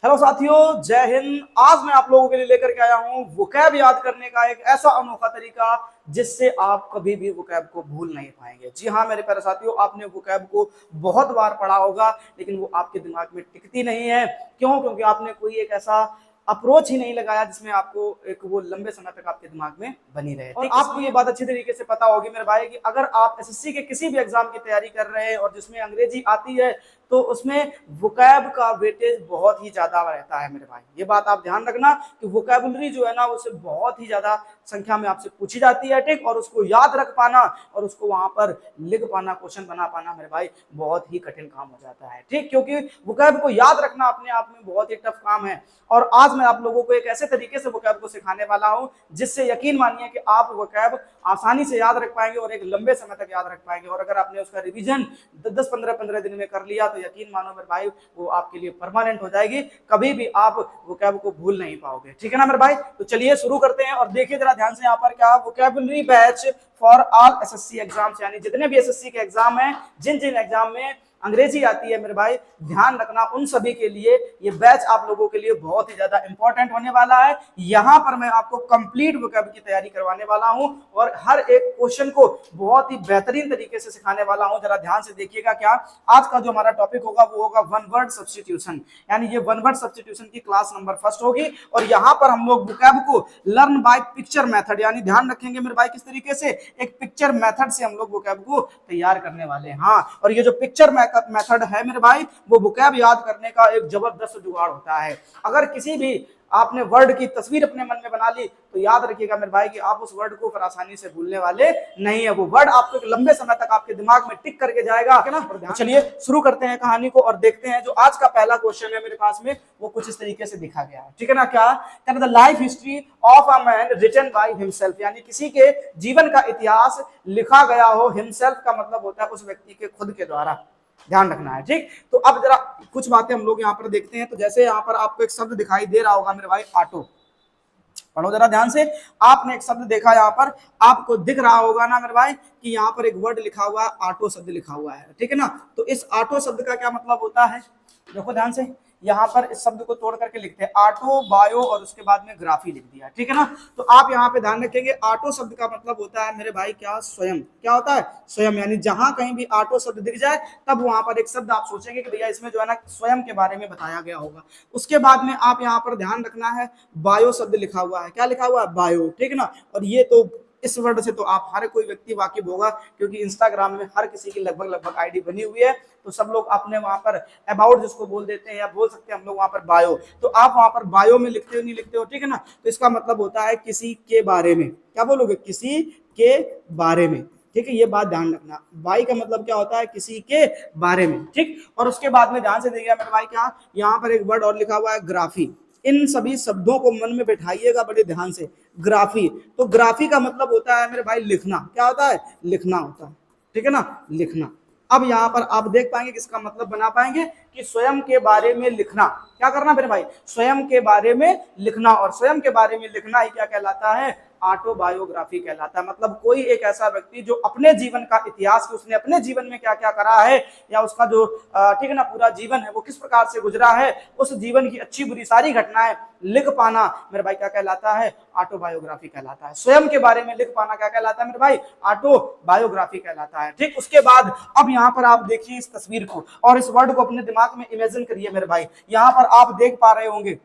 Hello साथियों, जय हिंद। आज मैं आप लोगों के लिए लेकर के आया हूं वोकैब याद करने का एक ऐसा अनोखा तरीका जिससे आप कभी भी वोकैब को भूल नहीं पाएंगे। जी हाँ मेरे प्यारे साथियों, आपने वोकैब को बहुत बार पढ़ा होगा लेकिन वो आपके दिमाग में टिकती नहीं है। क्यों? क्योंकि आपने कोई एक ऐसा अप्रोच ही नहीं लगाया जिसमें आपको एक वो लंबे समय तक आपके दिमाग में बनी रहे। और आपको ये बात अच्छी तरीके से पता होगी मेरे भाई कि अगर आप एसएससी के किसी भी एग्जाम की तैयारी कर रहे हैं और जिसमें अंग्रेजी आती है तो उसमें वोकैब का वेटेज बहुत ही ज्यादा रहता है मेरे भाई। ये बात आप ध्यान रखना कि वोकैबुलरी जो है ना उसे बहुत ही ज्यादा संख्या में आपसे पूछी जाती है, ठीक। और उसको याद रख पाना और उसको वहां पर लिख पाना, क्वेश्चन बना पाना मेरे भाई बहुत ही कठिन काम हो जाता है, ठीक। क्योंकि वोकैब को याद रखना अपने आप में बहुत ही टफ काम है। और आज मैं आप लोगों को एक ऐसे तरीके से वोकैब को सिखाने वाला हूं जिससे यकीन मानिए कि आप वोकैब आसानी से याद रख पाएंगे और एक लंबे समय तक याद रख पाएंगे। और अगर आपने उसका रिवीजन 10-15 दिन में कर लिया तो यकीन मानो मेरे भाई वो आपके लिए परमानेंट हो जाएगी। कभी भी आप वोकैब को भूल नहीं पाओगे, ठीक है ना मेरे भाई। तो चलिए शुरू करते हैं और देखिए जरा ध्यान से यहाँ पर क्या vocabulary batch for all SSC exams, यानी जितने भी एसएससी के एग्जाम हैं, जिन जिन एग्जाम में अंग्रेजी आती है मेरे भाई, ध्यान रखना उन सभी के लिए ये बैच आप लोगों के लिए बहुत ही ज्यादा इंपॉर्टेंट होने वाला है। यहाँ पर मैं आपको कंप्लीट वोकैब की तैयारी करवाने वाला हूँ और हर एक क्वेश्चन को बहुत ही बेहतरीन तरीके से सिखाने वाला हूँ। जरा ध्यान से देखिएगा क्या आज का जो हमारा टॉपिक होगा वो होगा वन वर्ड सब्स्टिट्यूशन, यानी ये वन वर्ड सब्स्टिट्यूशन की क्लास नंबर फर्स्ट होगी। और यहाँ पर हम लोग वोकैब को लर्न बाय पिक्चर मेथड, यानी ध्यान रखेंगे मेरे भाई किस तरीके से एक पिक्चर मेथड से हम लोग वोकैब को तैयार करने वाले हैं। हाँ, और ये जो पिक्चर मेथड है मेरे भाई वो वोकैब याद करने का एक जबरदस्त जुगाड़ होता है। अगर किसी भी आपने वर्ड की तस्वीर अपने मन में बना ली तो याद रखिएगा मेरे भाई कि आप उस वर्ड को फिर आसानी से भूलने वाले नहीं है। वो वर्ड आपको एक लंबे समय तक आपके दिमाग में टिक करके जाएगा, है ना। तो चलिए शुरू करते हैं कहानी को और देखते हैं जो आज का पहला क्वेश्चन है मेरे पास में वो कुछ इस तरीके से दिखा गया है, ठीक है ना। क्या the life history of a man written by himself, यानी किसी के जीवन का इतिहास लिखा गया हो। हिमसेल्फ का मतलब होता है उस व्यक्ति के खुद के द्वारा, ध्यान रखना है, ठीक। तो अब जरा कुछ बातें हम लोग यहाँ पर देखते हैं। तो जैसे यहाँ पर आपको एक शब्द दिखाई दे रहा होगा मेरे भाई, ऑटो। पढ़ो जरा ध्यान से। आपने एक शब्द देखा यहाँ पर, आपको दिख रहा होगा ना मेरे भाई कि यहाँ पर एक वर्ड लिखा हुआ है, ऑटो शब्द लिखा हुआ है, ठीक है ना। तो इस ऑटो शब्द का क्या मतलब होता है, देखो ध्यान से। यहाँ पर इस शब्द को तोड़ करके लिखते हैं ऑटो, बायो और उसके बाद में ग्राफी लिख दिया, ठीक है ना। तो आप यहाँ पे ध्यान रखेंगे ऑटो शब्द का मतलब होता है मेरे भाई क्या, स्वयं। क्या होता है? स्वयं। यानी जहां कहीं भी ऑटो शब्द दिख जाए तब वहां पर एक शब्द आप सोचेंगे कि भैया इसमें जो है ना स्वयं के बारे में बताया गया होगा। उसके बाद में आप यहाँ पर ध्यान रखना है बायो शब्द लिखा हुआ है। क्या लिखा हुआ है? बायो, ठीक है ना। और ये तो इस वर्ड से तो आप हर कोई व्यक्ति वाकिफ होगा क्योंकि इंस्टाग्राम में हर किसी की लगभग आईडी बनी हुई है। तो सब लोग अपने वहां पर अबाउट जिसको बोल देते हैं या बोल सकते हैं हम लोग वहां पर बायो। तो आप वहां पर बायो में लिखते हो नहीं लिखते हो, ठीक है ना। तो इसका मतलब होता है किसी के बारे में। क्या बोलोगे? किसी के बारे में, ठीक है। ये बात ध्यान रखना। बाई का मतलब क्या होता है? किसी के बारे में, ठीक। और उसके बाद में ध्यान से देखिएगा मेरे भाई क्या यहाँ पर एक वर्ड और लिखा हुआ है, ग्राफी। इन सभी शब्दों को मन में बैठाइएगा बड़े ध्यान से। ग्राफी, तो ग्राफी का मतलब होता है मेरे भाई लिखना। क्या होता है? लिखना होता है, ठीक है ना, लिखना। अब यहाँ पर आप देख पाएंगे किसका मतलब बना पाएंगे कि स्वयं के बारे में लिखना। क्या करना मेरे भाई? स्वयं के बारे में लिखना। और स्वयं के बारे में लिखना ही क्या कहलाता है? ऑटोबायोग्राफी कहलाता है। मतलब कोई एक ऐसा व्यक्ति जो अपने जीवन का इतिहास, उसने अपने जीवन में क्या क्या करा है या उसका जो ठीक है ना पूरा जीवन है वो किस प्रकार से गुजरा है, उस जीवन की अच्छी बुरी सारी घटनाएं लिख पाना मेरे भाई क्या कहलाता है? ऑटोबायोग्राफी कहलाता है। स्वयं के बारे में लिख पाना क्या कहलाता है मेरे भाई? ऑटोबायोग्राफी कहलाता है, ठीक। उसके बाद अब यहाँ पर आप देखिए इस तस्वीर को और इस वर्ड को अपने दिमाग में इमेजिन करिए मेरे भाई। यहाँ पर आप देख पा रहे होंगे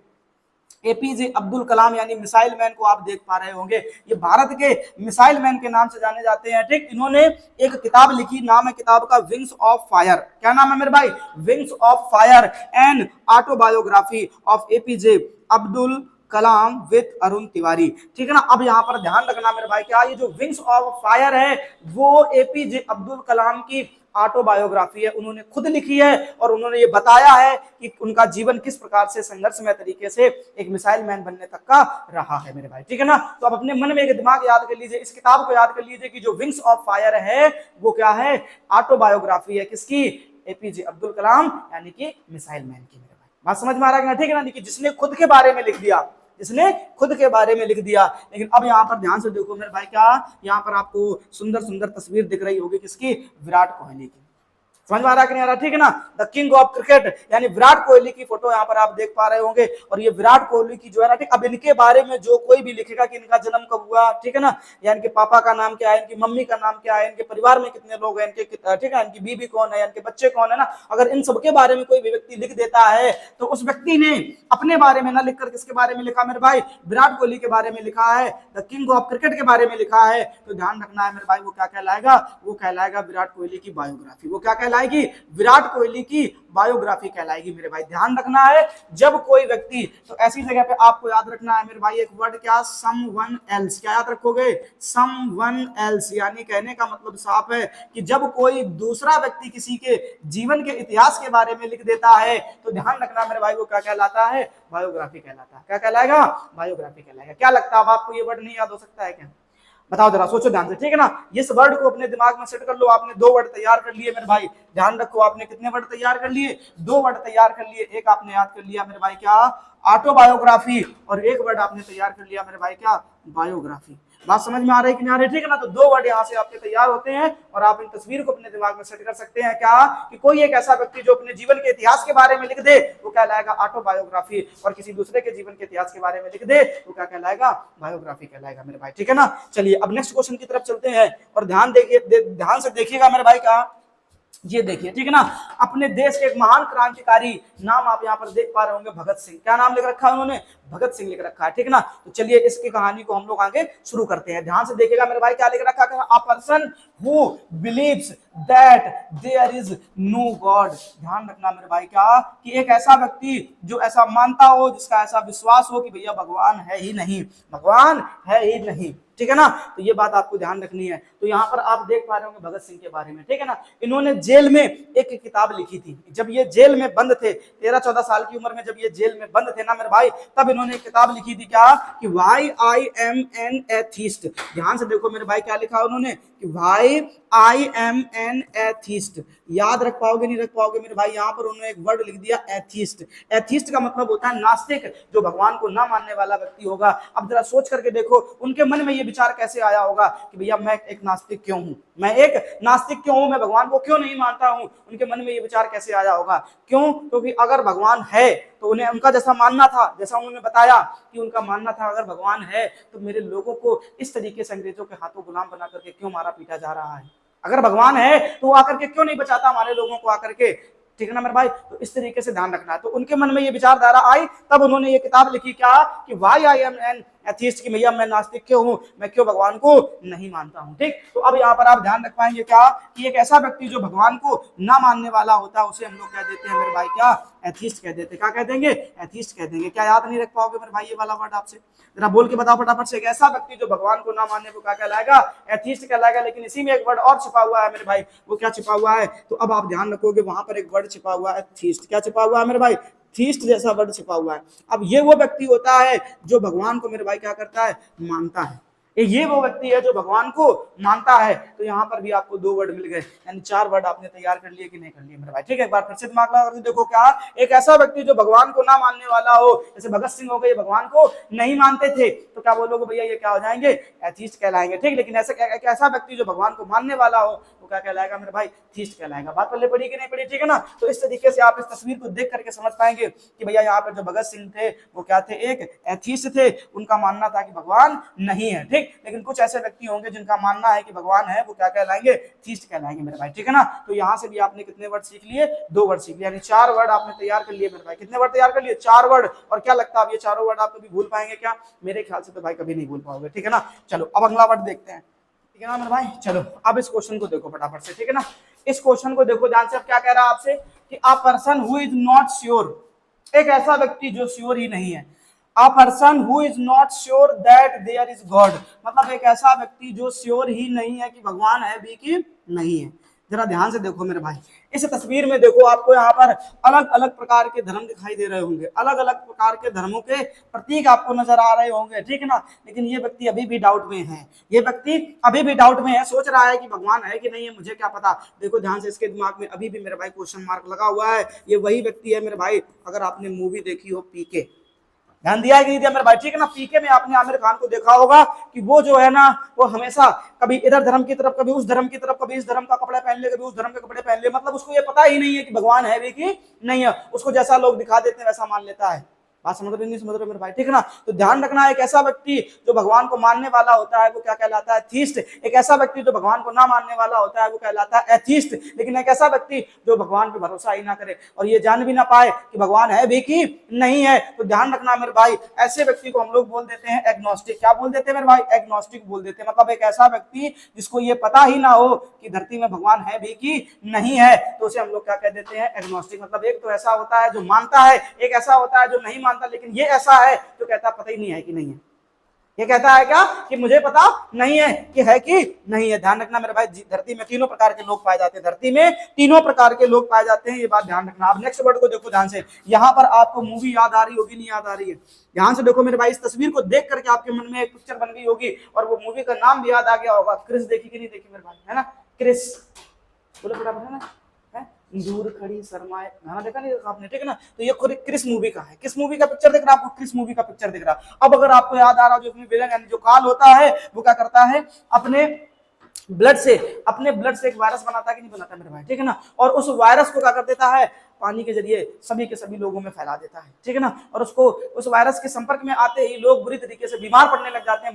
एपीजे अब्दुल कलाम, यानी मिसाइल मैन को आप देख पा रहे होंगे। ये भारत के मिसाइल मैन के नाम से जाने जाते हैं, ठीक। इन्होंने एक किताब लिखी, नाम है किताब का विंग्स ऑफ फायर। क्या नाम है मेरे भाई? Wings of fire and autobiography of APJ Abdul Kalam with Arun Tiwari, ठीक है ना। अब यहाँ पर ध्यान रखना मेरे भाई क्या ये जो विंग्स ऑफ फायर है वो एपीजे अब्दुल कलाम की ऑटोबायोग्राफी है। उन्होंने खुद लिखी है और उन्होंने ये बताया है कि उनका जीवन किस प्रकार से संघर्षमय तरीके से एक मिसाइल मैन बनने तक का रहा है मेरे भाई, ठीक है ना। तो आप अपने मन में एक दिमाग याद कर लीजिए, इस किताब को याद कर लीजिए कि जो विंग्स ऑफ फायर है वो क्या है? ऑटोबायोग्राफी है। किसकी? एपीजे अब्दुल कलाम यानी कि मिसाइल मैन की। मेरे भाई बात समझ में आ रहा है, ठीक है ना। जिसने खुद के बारे में लिख दिया, इसने खुद के बारे में लिख दिया। लेकिन अब यहाँ पर ध्यान से देखो मेरे भाई क्या यहाँ पर आपको सुंदर सुंदर तस्वीर दिख रही होगी किसकी? विराट कोहली की। समझ में आ रहा कि नहीं आ रहा? ठीक है ना। द किंग ऑफ क्रिकेट यानी विराट कोहली की फोटो यहाँ पर आप देख पा रहे होंगे। और ये विराट कोहली की जो है ना, ठीक, अब इनके बारे में जो कोई भी लिखेगा कि इनका जन्म कब हुआ, ठीक है ना, या इनके पापा का नाम क्या है, इनकी मम्मी का नाम क्या है, इनके परिवार में कितने लोग हैं, इनके ठीक है, इनकी बीबी कौन है, इनके बच्चे कौन है ना, अगर इन सबके बारे में कोई भी व्यक्ति लिख देता है तो उस व्यक्ति ने अपने बारे में ना लिखकर किसके बारे में लिखा मेरे भाई? विराट कोहली के बारे में लिखा है, द किंग ऑफ क्रिकेट के बारे में लिखा है। तो ध्यान रखना है मेरे भाई, वो क्या कहलाएगा? वो कहलाएगा विराट कोहली की बायोग्राफी। वो क्या कहलाएगी? विराट कोहली की बायोग्राफी कहलाएगी मेरे भाई। ध्यान रखना है जब कोई व्यक्ति, तो ऐसी जगह पे आपको याद रखना है मेरे भाई एक वर्ड, क्या? Someone else. क्या याद रखोगे? Someone else. यानी कहने का मतलब साफ है कि जब कोई दूसरा व्यक्ति किसी के जीवन के इतिहास के बारे में लिख देता है तो ध्यान रखना मेरे भाई, वो क्या कहलाता है? बायोग्राफी कहलाता है। क्या कहलाएगा? बायोग्राफी कहलाएगा। क्या लगता है अब आपको ये वर्ड नहीं याद हो सकता है क्या? बताओ जरा, सोचो ध्यान से, ठीक है ना। इस वर्ड को अपने दिमाग में सेट कर लो। आपने 2 वर्ड तैयार कर लिए मेरे भाई। ध्यान रखो, आपने कितने वर्ड तैयार कर लिए? 2 वर्ड तैयार कर लिए। एक आपने याद कर लिया मेरे भाई, क्या? ऑटोबायोग्राफी। और एक वर्ड आपने तैयार कर लिया मेरे भाई, क्या? बायोग्राफी। बात समझ में आ रही है कि नहीं आ रही? ठीक है ना। तो 2 वर्ड यहाँ से आपके तैयार होते हैं और आप इन तस्वीर को अपने दिमाग में सेट कर सकते हैं, क्या? कि कोई एक ऐसा व्यक्ति जो अपने जीवन के इतिहास के बारे में लिख दे वो कहलाएगा ऑटोबायोग्राफी, और किसी दूसरे के जीवन के इतिहास के बारे में लिख दे वो क्या कहलाएगा? बायोग्राफी कहलाएगा मेरे भाई। ठीक है ना। चलिए अब नेक्स्ट क्वेश्चन की तरफ चलते हैं और ध्यान देखिए, ध्यान से देखिएगा मेरे भाई। का ये देखिए, ठीक है ना, अपने देश के एक महान क्रांतिकारी, नाम आप यहाँ पर देख पा रहे होंगे, भगत सिंह। क्या नाम लिख रखा है उन्होंने? भगत सिंह लिख रखा है। ठीक है ना। तो चलिए इसकी कहानी को हम लोग आगे शुरू करते हैं। ध्यान से देखिएगा मेरे भाई, क्या लिख रखा है? A person who believes that there is no God. ध्यान रखना मेरे भाई, क्या? कि एक ऐसा व्यक्ति जो ऐसा मानता हो, जिसका ऐसा विश्वास हो कि भैया भगवान है ही नहीं, भगवान है ही नहीं। ठीक है ना। तो ये बात आपको ध्यान रखनी है। तो यहाँ पर आप देख पा रहे होंगे भगत सिंह के बारे में। ठीक है ना। इन्होंने जेल में एक किताब लिखी थी। जब ये जेल में बंद थे, 13-14 साल की उम्र में जब ये जेल में बंद थे ना मेरे भाई, तब इन्होंने एक किताब लिखी थी, क्या? कि why I am N atheist. ध्यान से देखो मेरे भाई, क्या लिखा उन्होंने? कि why I am N atheist. याद रख पाओगे नहीं रख पाओगे मेरे भाई? यहाँ पर उन्होंने एक वर्ड लिख दिया, एथीस्ट। एथीस्ट का मतलब होता है नास्तिक, जो भगवान को ना मानने वाला व्यक्ति होगा। अब जरा सोच करके देखो, उनके मन में ये विचार कैसे आया होगा कि भैया मैं एक नास्तिक क्यों हूं, मैं एक नास्तिक क्यों हूं, मैं भगवान को क्यों नहीं मानता हूं। उनके मन में ये विचार कैसे आया होगा? क्यों? क्योंकि अगर भगवान है तो उन्हें उनका जैसा मानना था, जैसा उन्होंने बताया कि उनका मानना था अगर भगवान है तो मेरे लोगों को इस तरीके से अंग्रेजों के हाथों गुलाम बना करके क्यों मारा पीटा जा रहा है? अगर भगवान है तो वो आकर के क्यों नहीं बचाता हमारे लोगों को आकर के? ठीक है ना मेरे भाई। तो इस तरीके से ध्यान रखना है। तो उनके मन में ये विचारधारा आई, तब उन्होंने ये किताब लिखी, क्या? कि why I am N atheist, की भैया मैं नास्तिक क्यों हूं, मैं क्यों भगवान को नहीं मानता हूं। ठीक। तो अब यहाँ पर आप ध्यान रख पाएंगे, क्या? कि एक ऐसा व्यक्ति जो भगवान को ना मानने वाला होता है उसे हम लोग कह देते हैं मेरे भाई, क्या? एथीस्ट कह देते हैं। क्या कह देंगे? एथीस्ट कह देंगे। क्या याद नहीं रख पाओगे मेरे भाई ये वाला वर्ड? आपसे जरा बोल के बताओ फटाफट से। एक ऐसा व्यक्ति जो भगवान को ना मानने को क्या कहलाएगा? एथीस्ट कहलाएगा। लेकिन इसी में एक वर्ड और छिपा हुआ है मेरे भाई। वो क्या छिपा हुआ है? तो अब आप ध्यान रखोगे, वहां पर एक वर्ड छिपा हुआ है, थीस्ट। क्या छिपा हुआ है मेरे भाई? थीस्ट जैसा वर्ड छिपा हुआ है। अब ये वो व्यक्ति होता है जो भगवान को मेरे भाई क्या करता है? मानता है। ये वो व्यक्ति है जो भगवान को मानता है। तो यहाँ पर भी आपको 2 वर्ड मिल गए, यानी 4 वर्ड आपने तैयार कर लिए कि नहीं कर लिए मेरे भाई? ठीक है। एक बार फिर से दिमाग लगा कर देखो, क्या? एक ऐसा व्यक्ति जो भगवान को ना मानने वाला हो, जैसे भगत सिंह हो गए, भगवान को नहीं मानते थे, तो क्या बोलोगे भैया? ये क्या हो जाएंगे? एथीस्ट कहलाएंगे। ठीक। लेकिन ऐसा व्यक्ति जो भगवान को मानने वाला हो वो क्या कहलाएगा मेरे भाई? थीस्ट कहलाएगा। बात पहले पड़ी कि नहीं पड़ी? ठीक है ना। तो इस तरीके से आप इस तस्वीर को देख करके समझ पाएंगे कि भैया यहाँ पर जो भगत सिंह थे वो क्या थे? एक एथीस्ट थे। उनका मानना था कि भगवान नहीं है। ठीक। लेकिन कुछ ऐसे व्यक्ति होंगे जिनका मानना है कि भगवान है, वो क्या कहलाएंगे? थीस्ट कहलाएंगे मेरे भाई। ठीक है ना। तो यहाँ से भी आपने कितने वर्ड सीख लिए? 2 वर्ड सीख लिए, यानी 4 वर्ड आपने तैयार कर लिए मेरे भाई। कितने वर्ड तैयार कर लिए? 4 वर्ड। और क्या लगता है अब ये चारों वर्ड आप कभी भूल पाएंगे क्या? मेरे ख्याल से तो भाई कभी नहीं भूल पाओगे। ठीक है ना। चलो अब अगला वर्ड देखते हैं। ठीक है ना मेरे भाई। चलो अब इस क्वेश्चन को देखो फटाफट से। ठीक है ना। इस क्वेश्चन को देखो ध्यान से। अब क्या कह रहा है आपसे? कि a person who is not sure, एक ऐसा व्यक्ति जो श्योर ही नहीं है। A person who is not sure that there is God, मतलब एक ऐसा व्यक्ति जो श्योर ही नहीं है कि भगवान है भी कि नहीं है। जरा ध्यान से देखो मेरे भाई, इस तस्वीर में देखो, आपको यहाँ पर अलग अलग प्रकार के धर्म दिखाई दे रहे होंगे, अलग अलग प्रकार के धर्मों के प्रतीक आपको नजर आ रहे होंगे। ठीक है ना। लेकिन ये व्यक्ति अभी भी डाउट में है, ये व्यक्ति अभी भी डाउट में है, सोच रहा है कि भगवान है कि नहीं है, मुझे क्या पता। देखो ध्यान से, इसके दिमाग में अभी भी मेरे भाई क्वेश्चन मार्क लगा हुआ है। ये वही व्यक्ति है मेरे भाई, अगर आपने मूवी देखी हो पीके, ध्यान दिया है कि नहीं दिया मेरे भाई, ठीक है ना। पीके में आपने आमिर खान को देखा होगा कि वो जो है ना, वो हमेशा कभी इधर धर्म की तरफ, कभी उस धर्म की तरफ, कभी इस धर्म का कपड़े पहन ले, कभी उस धर्म के कपड़े पहन ले, मतलब उसको ये पता ही नहीं है कि भगवान है भी कि नहीं है, उसको जैसा लोग दिखा देते हैं वैसा मान लेता है। बात समझ रहे नहीं समझ रहे मेरे भाई, ठीक है ना। तो ध्यान रखना, एक ऐसा व्यक्ति जो भगवान को मानने वाला होता है वो क्या कहलाता है, थीस्ट। एक ऐसा व्यक्ति जो भगवान को ना मानने वाला होता है वो कहलाता है एथीस्ट। लेकिन एक ऐसा व्यक्ति जो भगवान पे भरोसा ही ना करे और ये जान भी ना पाए कि भगवान है भी कि नहीं है, तो ध्यान रखना मेरे भाई, ऐसे व्यक्ति को हम लोग बोल देते हैं एग्नोस्टिक। क्या बोल देते हैं मेरे भाई, एग्नोस्टिक बोल देते हैं। मतलब एक ऐसा व्यक्ति जिसको ये पता ही ना हो कि धरती में भगवान है भी कि नहीं है, तो उसे हम लोग क्या कह देते हैं, एग्नोस्टिक। मतलब एक तो ऐसा होता है जो मानता है, एक ऐसा होता है जो नहीं मानता, लेकिन ये ऐसा है जो कहता पता ही नहीं है कि नहीं है। ये कहता है क्या कि मुझे पता नहीं है कि है कि नहीं है। ध्यान रखना मेरे भाई, धरती में तीनों प्रकार के लोग पाए जाते हैं, धरती में तीनों प्रकार के लोग पाए जाते हैं, ये बात ध्यान रखना। अब नेक्स्ट वर्ड को देखो ध्यान से, यहां पर आपको मूवी याद आ रही होगी, नहीं याद आ रही है, ध्यान से देखो मेरे भाई। इस तस्वीर को देख करके आपके मन में एक पिक्चर बन गई होगी और वो मूवी का नाम भी याद आ गया होगा। क्रिस देखी कि नहीं देखी मेरे भाई, है ना, क्रिस, बोलो फटाफट, है ना, दूर खड़ी शर्माए, गाना देखा नहीं देखा आपने, ठीक है ना। तो ये क्रिस मूवी का है, किस मूवी का पिक्चर दिख रहा है आपको, क्रिस मूवी का पिक्चर दिख रहा है। अब अगर आपको याद आ रहा हो, जो विलन यानी जो काल होता है वो क्या करता है, अपने ब्लड से एक वायरस बनाता है कि नहीं बनाता मेरे भाई, ठीक है ना। और उस वायरस को क्या कर देता है, पानी के जरिए सभी के सभी लोगों में फैला देता है, ठीक है ना। और उसको, उस वायरस के संपर्क में आते ही लोग बुरी तरीके से बीमार पड़ने लग जाते हैं,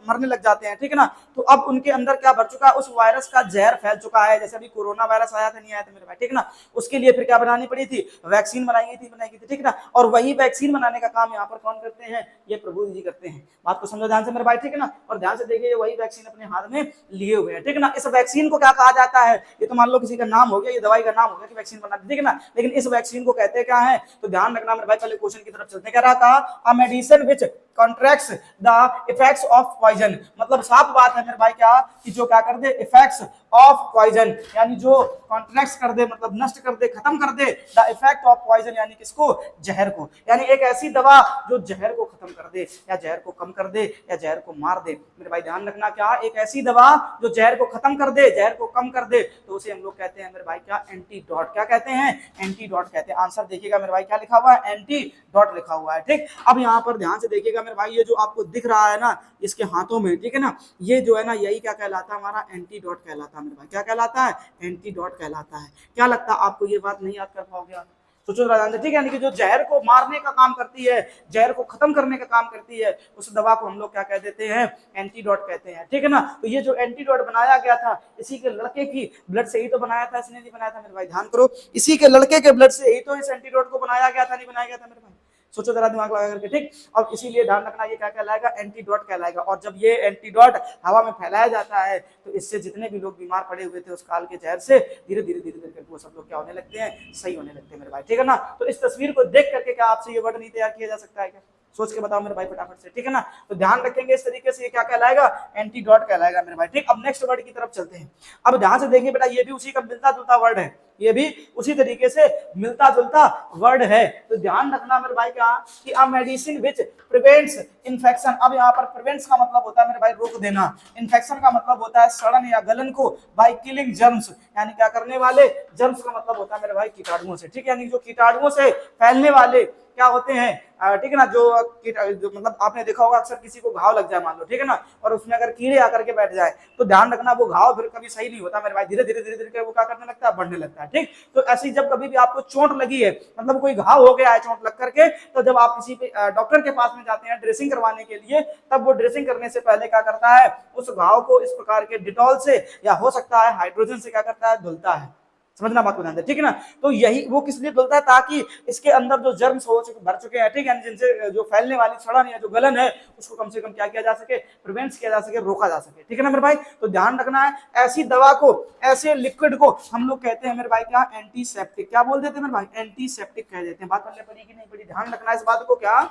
मरने लग जाते हैं, ठीक है ना। तो अब उनके अंदर क्या भर चुका है, उस वायरस का जहर फैल चुका है। जैसे अभी कोरोना वायरस आया था, नहीं आया था मेरे भाई, ठीक है ना। उसके लिए फिर क्या बनानी पड़ी थी, वैक्सीन बनाई गई थी, ठीक है ना। और वही वैक्सीन बनाने का काम यहाँ पर कौन करते हैं, ये प्रभु जी करते हैं। बात को समझो ध्यान से मेरे भाई, ठीक है ना। और ध्यान से देखिए, वही वैक्सीन अपने हाथ में लिए हुए हैं, ठीक है ना। इस वैक्सीन को क्या कहा जाता है, ये तो मान लो किसी का नाम हो गया, ये दवाई का नाम हो गया कि वैक्सीन बना दी, ठीक है ना। लेकिन इस वैक्सीन को कहते क्या है, तो ध्यान रखना मेरे भाई। पहले क्वेश्चन की तरफ चलते हैं। क्या रहा, कहा a medicine which contracts the effects of poison. मतलब साफ बात है मेरे भाई, क्या कि जो क्या कर दे, इफेक्ट्स ऑफ पॉइजन, यानी जो कॉन्ट्रैक्ट्स कर दे, मतलब नष्ट कर दे, खत्म कर दे, द इफेक्ट ऑफ पॉइजन, यानी किसको, जहर को। यानी एक ऐसी दवा जो जहर को खत्म कर दे, या जहर को कम कर दे, या जहर को मार दे। मेरे भाई ध्यान रखना, क्या एक ऐसी दवा जो जहर को खत्म कर दे, जहर को कम कर दे, तो उसे हम लोग कहते हैं मेरे भाई क्या, एंटीडॉट। क्या कहते हैं, एंटीडॉट कहते हैं। आंसर देखिएगा मेरे भाई, क्या लिखा हुआ है, एंटीडॉट लिखा हुआ है, ठीक। अब यहाँ पर ध्यान से देखिएगा मेरे भाई, ये जो आपको दिख रहा है ना इसके हाथों में, ठीक है ना, ये जो है ना, यही क्या कहलाता है, हमारा एंटीडॉट कहलाता है मेरे भाई। क्या कहलाता है, एंटीडॉट कहलाता है। क्या लगता है आपको ये बात नहीं याद कर पाओगे आप, सोचो जरा, ठीक है। यानी कि जो जहर को मारने का काम करती है, जहर को खत्म करने का काम करती है, उस दवा को हम लोग क्या कह देते हैं, एंटीडॉट कहते हैं, ठीक है ना। तो ये जो एंटीडॉट बनाया गया था, इसी के लड़के की ब्लड से ही तो बनाया था, इसने नहीं बनाया था मेरे भाई, ध्यान करो। इसी के लड़के के ब्लड से ही तो इस एंटीडॉट को बनाया गया था, नहीं बनाया गया था मेरे भाई, सोचो जरा दिमाग लगा करके, ठीक। और इसीलिए ध्यान रखना, ये क्या कहलाएगा, एंटीडॉट कहलाएगा। और जब ये एंटीडॉट हवा में फैलाया जाता है, तो इससे जितने भी लोग बीमार पड़े हुए थे उस काल के जहर से, धीरे धीरे करके वो सब लोग क्या होने लगते हैं, सही होने लगते हैं मेरे भाई, ठीक है ना। तो इस तस्वीर को देख करके क्या आपसे ये वर्ड नहीं तैयार किया जा सकता है क्या, सोच के बताओ मेरे भाई फटाफट से, ठीक है ना। तो ध्यान रखेंगे इस तरीके से, ये क्या कहलाएगा, एंटीडॉट कहलाएगा मेरे भाई, ठीक। अब नेक्स्ट वर्ड की तरफ चलते हैं। अब ध्यान से देखिए बेटा, ये भी उसी का मिलता जुलता वर्ड है, ये भी उसी तरीके से मिलता जुलता वर्ड है। तो ध्यान रखना मेरे भाई, क्या कि अ मेडिसिन व्हिच प्रिवेंट्स इन्फेक्शन। अब यहाँ पर प्रिवेंट्स का मतलब होता है मेरे भाई रोक देना, इन्फेक्शन का मतलब होता है सड़न या गलन को, बाय किलिंग जर्म्स, यानी क्या करने वाले, जर्म्स का मतलब होता है मेरे भाई कीटाणुओं से, ठीक है। यानी जो कीटाणुओं से फैलने वाले क्या होते हैं, ठीक है ना। जो मतलब आपने देखा होगा अक्सर किसी को घाव लग जाए मान लो, ठीक है ना, और उसमें अगर कीड़े आकर के बैठ जाए, तो ध्यान रखना वो घाव फिर कभी सही नहीं होता मेरे भाई, धीरे धीरे वो क्या करने लगता है, बढ़ने लगता है, ठीक। तो ऐसी जब कभी भी आपको चोट लगी है, मतलब कोई घाव हो गया है चोट लग करके, तो जब आप किसी डॉक्टर के पास में जाते हैं ड्रेसिंग करवाने के लिए, तब वो ड्रेसिंग करने से पहले क्या करता है, उस घाव को इस प्रकार के डिटॉल से या हो सकता है हाइड्रोजन से क्या करता है, धुलता है। समझना बात को ध्यान दे, ठीक है ना। तो यही वो किस लिए धुलता है, ताकि इसके अंदर जो जर्म्स हो चुके भर चुके हैं, ठीक है, जिनसे जो फैलने वाली सड़न या जो गलन है, उसको कम से कम क्या किया जा सके, प्रिवेंट किया जा सके, रोका जा सके, ठीक है ना मेरे भाई। तो ध्यान रखना है, ऐसी दवा को, ऐसे लिक्विड को हम लोग कहते हैं मेरे भाई क्या, एंटीसेप्टिक। क्या बोल देते हैं मेरे भाई, एंटीसेप्टिक कह देते हैं। बात पहले पड़ी कि नहीं पड़ी, ध्यान रखना इस बात को, क्या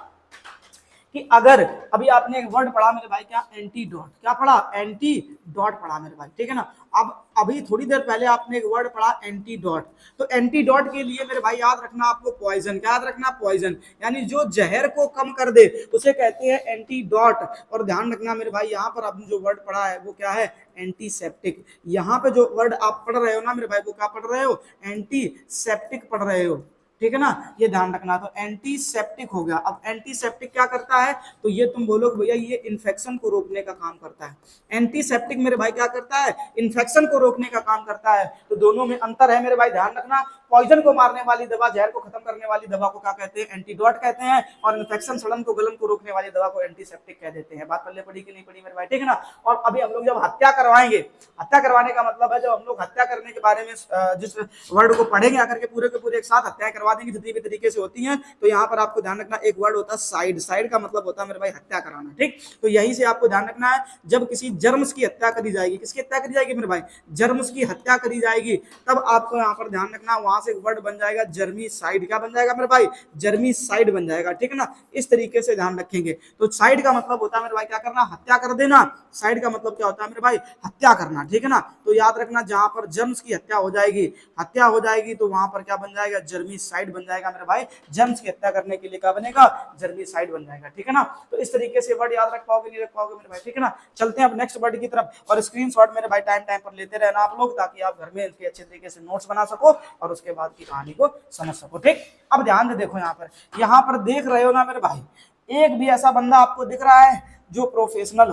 कि अगर अभी आपने एक वर्ड पढ़ा मेरे भाई, क्या, एंटीडॉट। क्या पढ़ा, एंटीडॉट पढ़ा मेरे भाई, ठीक है ना। अब अभी थोड़ी देर पहले आपने एक वर्ड पढ़ा एंटीडॉट। तो एंटीडॉट के लिए मेरे भाई याद रखना आपको पॉइजन। क्या याद रखना, पॉइजन, यानी जो जहर को कम कर दे उसे कहते हैं एंटीडॉट। और ध्यान रखना मेरे भाई, यहाँ पर आपने जो वर्ड पढ़ा है वो क्या है, एंटीसेप्टिक। यहाँ पे जो वर्ड आप पढ़ रहे हो ना मेरे भाई, वो क्या पढ़ रहे हो, एंटीसेप्टिक पढ़ रहे हो, ठीक है ना, ये ध्यान रखना। तो एंटीसेप्टिक हो गया। अब एंटीसेप्टिक क्या करता है, तो ये तुम बोलो भैया ये इन्फेक्शन को रोकने का काम करता है। एंटीसेप्टिक मेरे भाई क्या करता है, इन्फेक्शन को रोकने का काम करता है। तो दोनों में अंतर है मेरे भाई, ध्यान रखना। पॉइजन को मारने वाली दवा, जहर को खत्म करने वाली दवा को क्या कहते हैं, एंटीडोट कहते हैं, और इन्फेक्शन, सड़न को, गलन को रोकने वाली दवा को एंटीसेप्टिक कह देते हैं। बात पल्ले पड़ी कि नहीं पड़ी मेरे भाई, ठीक है ना। और अभी हम लोग जब हत्या करवाएंगे, हत्या करवाने का मतलब है जब हम लोग हत्या करने के बारे में जिस वर्ड को पढ़ेंगे आकर के पूरे एक साथ हत्याएं करवा देंगे जितनी भी तरीके से होती हैं। तो यहाँ पर आपको ध्यान रखना एक वर्ड होता है साइड। साइड का मतलब होता है मेरे भाई हत्या कराना, ठीक। तो यही से आपको ध्यान रखना है, जब किसी जर्म्स की हत्या करी जाएगी, किसकी हत्या करी जाएगी मेरे भाई, जर्म्स की हत्या करी जाएगी, तब आपको यहाँ पर ध्यान रखना वहां से एक वर्ड बन जाएगा जर्मीसाइड। क्या बन जाएगा मेरे भाई, जर्मीसाइड बन जाएगा, ठीक है ना। इस तरीके से ध्यान रखेंगे। तो साइड का मतलब होता है मेरे भाई क्या करना, हत्या कर देना। साइड का मतलब क्या होता है मेरे भाई, हत्या करना, ठीक है ना। तो याद रखना जहां पर जर्म्स की हत्या हो जाएगी तो वहां पर क्या बन जाएगा, जर्मीसाइड बन जाएगा मेरे भाई। जर्म्स की हत्या करने के लिए क्या बनेगा, जर्मीसाइड बन जाएगा, ठीक है ना। तो इस तरीके से वर्ड याद रख पाओगे नहीं रख पाओगे मेरे भाई, ठीक है ना। चलते हैं अब नेक्स्ट वर्ड की तरफ, और स्क्रीनशॉट मेरे भाई टाइम टाइम पर लेते रहना आप लोग, ताकि आप घर में इसके अच्छे तरीके से नोट्स बना सको और उसके बाद की कहानी को समझ सको, ठीक। अब ध्यान से देखो, यहाँ पर देख रहे हो ना मेरे भाई, एक भी ऐसा बंदा आपको दिख रहा है जो प्रोफेशनल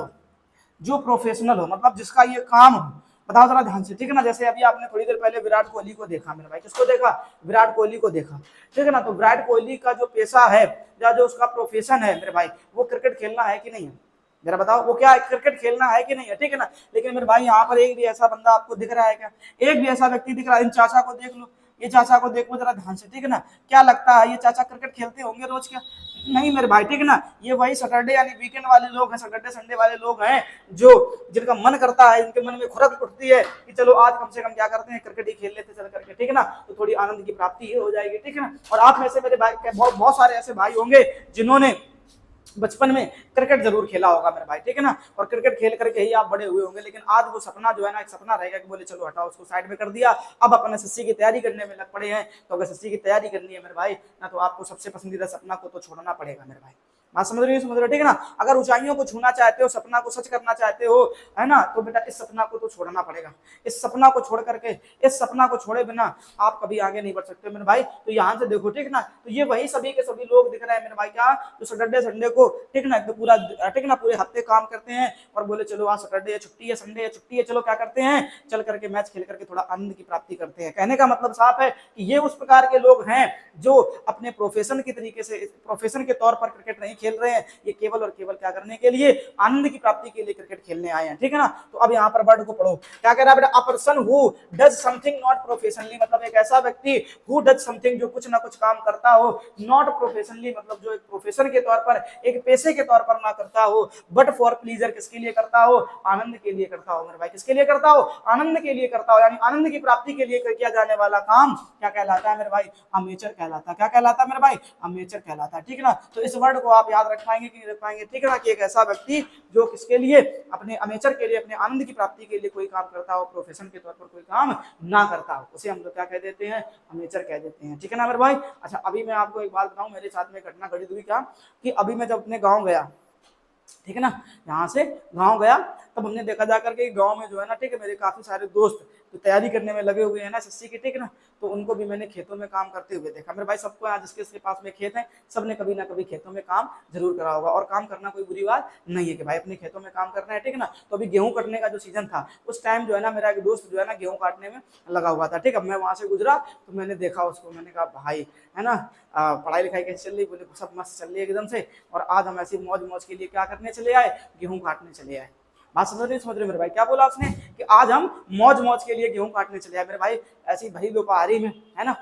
हो, मतलब जिसका ये काम हो, बताओ जरा ध्यान से, ठीक है ना। जैसे अभी आपने थोड़ी देर पहले विराट कोहली को देखा मेरे भाई, किसको देखा, विराट कोहली को देखा, ठीक है ना। तो विराट कोहली का जो पेशा है या जो उसका प्रोफेशन है मेरे भाई, वो क्रिकेट खेलना है कि नहीं है, जरा बताओ, वो क्या है, क्रिकेट खेलना है कि नहीं है, ठीक है ना। लेकिन मेरे भाई यहाँ पर एक भी ऐसा बंदा आपको दिख रहा है क्या, एक भी ऐसा व्यक्ति दिख रहा है, इन चाचा को देख लो, ये चाचा को देखो जरा ध्यान से, ठीक है ना। क्या लगता है ये चाचा क्रिकेट खेलते होंगे रोज, क्या नहीं मेरे भाई, ठीक है ना। ये वही सैटरडे यानी वीकेंड वाले लोग हैं, सैटरडे संडे वाले लोग हैं, जो जिनका मन करता है, इनके मन में खुरक उठती है कि चलो आज कम से कम क्या करते हैं, क्रिकेट ही खेल लेते चल करके, ठीक है ना। तो थोड़ी आनंद की प्राप्ति हो जाएगी, ठीक है ना। और आप में से मेरे भाई बहुत सारे ऐसे भाई होंगे जिन्होंने बचपन में क्रिकेट जरूर खेला होगा मेरे भाई, ठीक है ना। और क्रिकेट खेल करके ही आप बड़े हुए होंगे, लेकिन आज वो सपना जो है ना, एक सपना रहेगा कि बोले चलो हटाओ उसको साइड में कर दिया, अब अपन एसएससी की तैयारी करने में लग पड़े हैं। तो अगर एसएससी की तैयारी करनी है मेरे भाई ना, तो आपको सबसे पसंदीदा सपना को तो छोड़ना पड़ेगा मेरे भाई। बात समझ रही हो, ठीक है ना। अगर ऊंचाइयों को छूना चाहते हो, सपना को सच करना चाहते हो, है ना, तो बेटा इस सपना को तो छोड़ना पड़ेगा। इस सपना को छोड़ करके, इस सपना को छोड़े बिना आप कभी आगे नहीं बढ़ सकते मेरे भाई। तो यहाँ से देखो, ठीक ना, तो ये वही सभी के सभी लोग दिख रहे हैं मेरे भाई, क्या जो सैटरडे संडे को, ठीक ना, पूरा, ठीक ना, पूरे हफ्ते काम करते हैं और बोले चलो आज सैटरडे है, छुट्टी है, संडे है, छुट्टी है, चलो क्या करते हैं, चल करके मैच खेल करके थोड़ा आनंद की प्राप्ति करते हैं। कहने का मतलब साफ है कि ये उस प्रकार के लोग हैं जो अपने प्रोफेशन की तरीके से, प्रोफेशन के तौर पर क्रिकेट नहीं खेल रहे हैं, ये केवल और केवल क्या करने के लिए, आनंद की प्राप्ति के लिए क्रिकेट खेलने आए हैं, ठीक है ना। तो अब यहाँ पर वर्ड को पढ़ो, क्या कह रहा है बेटा, अ person who does something not professionally, मतलब एक ऐसा व्यक्ति, हु डज समथिंग, जो कुछ ना कुछ काम करता हो, नॉट प्रोफेशनली, मतलब जो एक प्रोफेशन के तौर पर, एक पेशे के तौर पर ना करता हो, बट फॉर प्लीजर, किसके लिए करता हो, आनंद के लिए करता हो मेरे भाई, किसके लिए करता हो, आनंद के लिए करता हो, यानी आनंद की प्राप्ति के लिए किया जाने वाला काम क्या कहलाता है मेरे भाई, अमेचर कहलाता है। क्या कहलाता है मेरे भाई, अमेचर कहलाता है, ठीक है ना। तो इस वर्ड को आप याद रख पाएंगे कि नहीं रख पाएंगे, ठीक है ना, कि एक ऐसा व्यक्ति जो किसके लिए, अपने अमेचर के लिए, अपने आनंद की प्राप्ति के लिए कोई काम करता हो, प्रोफेशन के तौर पर कोई काम ना करता हो, उसे हम लोग क्या कह देते हैं, अमेचर कह देते हैं, ठीक है ना मेरे भाई। अच्छा, अभी मैं आपको एक बात बताऊं, मेरे साथ में घटना घटित हुई क्या, कि अभी मैं जब अपने गाँव गया, ठीक है ना, यहाँ से गांव गया, तब हमने देखा जाकर के गांव में जो है ना, ठीक है, मेरे काफी सारे दोस्त तो तैयारी करने में लगे हुए हैं ना एसएससी की, ठीक है ना। तो उनको भी मैंने खेतों में काम करते हुए देखा मेरे भाई। सबको आज जिसके पास में खेत है, सबने कभी ना कभी खेतों में काम जरूर करा होगा, और काम करना कोई बुरी बात नहीं है कि भाई अपने खेतों में काम करना है, ठीक है ना। तो अभी गेहूं कटने का जो सीजन था, उस टाइम जो है ना, मेरा एक दोस्त जो है ना गेहूं काटने में लगा हुआ था, ठीक है। मैं वहां से गुजरा तो मैंने देखा उसको, मैंने कहा भाई, है ना, पढ़ाई लिखाई कैसे चल रही, बोले सब मस्त चल रही है एकदम से, और आज हम ऐसी मौज मौज के लिए क्या करने चले आए, गेहूं काटने चले आए। बात समझ रहे मेरे भाई, क्या बोला उसने, कि आज हम मौज मौज के लिए गेहूं काटने चले आए मेरे भाई। ऐसी भरी दोपहरी में, है ना,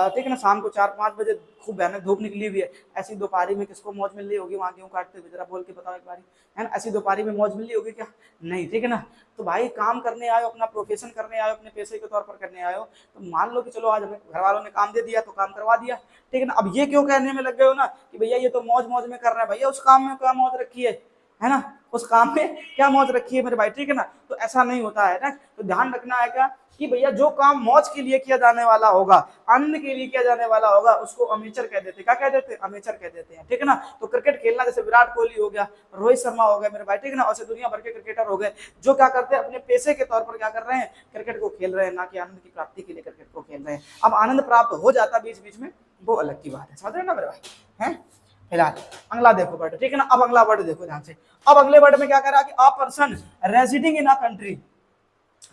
ठीक है ना, शाम को 4-5 बजे खूब भयानक धूप निकली हुई है, ऐसी दोपहरी में किसको मौज मिल रही होगी वहां गेहूं काटते हुए, जरा बोल के बताओ एक बारी, है ना, ऐसी दोपहरी में मौज मिल रही होगी क्या, नहीं, ठीक है ना। तो भाई काम करने आयो, अपना प्रोफेशन करने आयो, अपने पैसे के तौर पर करने आयो, तो मान लो कि चलो आज हमें घर वालों ने काम दे दिया तो काम करवा दिया, ठीक है ना। अब ये क्यों कहने में लग गए हो ना कि भैया ये तो मौज मौज में कर रहे हैं, भैया उस काम में क्या मौज रखी है, है ना, उस काम में क्या मौज रखी है मेरे भाई, ठीक है ना। तो ऐसा नहीं होता है ना, तो ध्यान रखना है क्या कि भैया जो काम मौज के लिए किया जाने वाला होगा, आनंद के लिए किया जाने वाला होगा, उसको अमेचर कह देते हैं। क्या कह देते हैं? अमेचर कह देते हैं, ठीक है ना। तो क्रिकेट खेलना, जैसे विराट कोहली हो गया, रोहित शर्मा हो गए मेरे भाई, ठीक है ना, और दुनिया भर के क्रिकेटर हो गए जो क्या करते हैं, अपने पेशे के तौर पर क्या कर रहे हैं, क्रिकेट को खेल रहे हैं, ना कि आनंद की प्राप्ति के लिए क्रिकेट को खेल रहे हैं। अब आनंद प्राप्त हो जाता बीच बीच में, वो अलग की बात है, समझ रहे हैं ना मेरे भाई, है। फिलहाल अगला देखो वर्ड, ठीक है ना। अब अगला वर्ड देखो ध्यान से। अब अगले वर्ड में क्या करा कि a person residing in a country,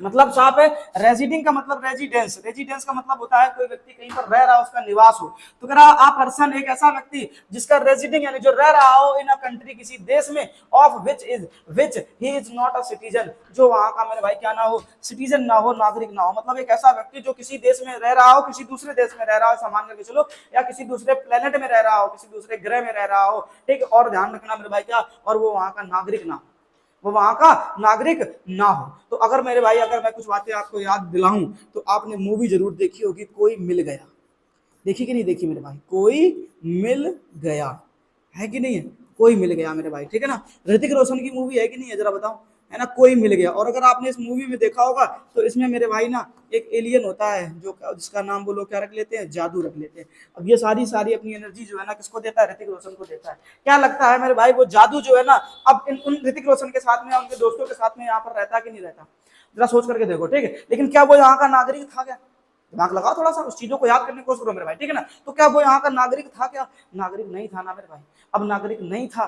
मतलब साफ है। रेजिडिंग का मतलब रेजिडेंस, रेजिडेंस का मतलब होता है कोई व्यक्ति कहीं पर रह रहा है, उसका निवास हो। तो कह रहा आ पर्सन एक ऐसा व्यक्ति जिसका रेजिडिंग यानी जो रह रहा हो इन अ कंट्री किसी देश में, of which he is not a citizen, जो वहां का मेरे भाई क्या ना हो, सिटीजन ना हो, नागरिक ना हो। मतलब एक ऐसा व्यक्ति जो किसी देश में रह रहा हो, किसी दूसरे देश में रह रहा हो, सामान करके चलो, या किसी दूसरे प्लेनेट में रह रहा हो, किसी दूसरे ग्रह में रह रहा हो, ठीक। और ध्यान रखना मेरे भाई क्या, और वो वहां का नागरिक ना हो, वो वहां का नागरिक ना हो। तो अगर मेरे भाई, अगर मैं कुछ बातें आपको याद दिलाऊं, तो आपने मूवी जरूर देखी होगी, कोई मिल गया। देखी कि नहीं देखी मेरे भाई? कोई मिल गया, है कि नहीं है? कोई मिल गया मेरे भाई, ठीक है ना। ऋतिक रोशन की मूवी है कि नहीं है, जरा बताओ, है ना, कोई मिल गया। और अगर आपने इस मूवी में देखा होगा, तो इसमें मेरे भाई ना एक एलियन होता है, जो जिसका नाम वो लोग क्या रख लेते हैं, जादू रख लेते हैं। अब ये सारी सारी अपनी एनर्जी जो है ना, किसको देता है? ऋतिक रोशन को देता है। क्या लगता है मेरे भाई, वो जादू जो है ना, अब उन ऋतिक रोशन के साथ में, उनके दोस्तों के साथ में यहाँ पर रहता कि नहीं रहता? जरा सोच करके देखो, ठीक है। लेकिन क्या वो यहाँ का नागरिक था क्या? दिमाग लगाओ थोड़ा सा, उस चीजों को याद करने की कोशिश करो मेरे भाई, ठीक है ना। तो क्या वो यहाँ का नागरिक था क्या? नागरिक नहीं था ना मेरे भाई। अब नागरिक नहीं था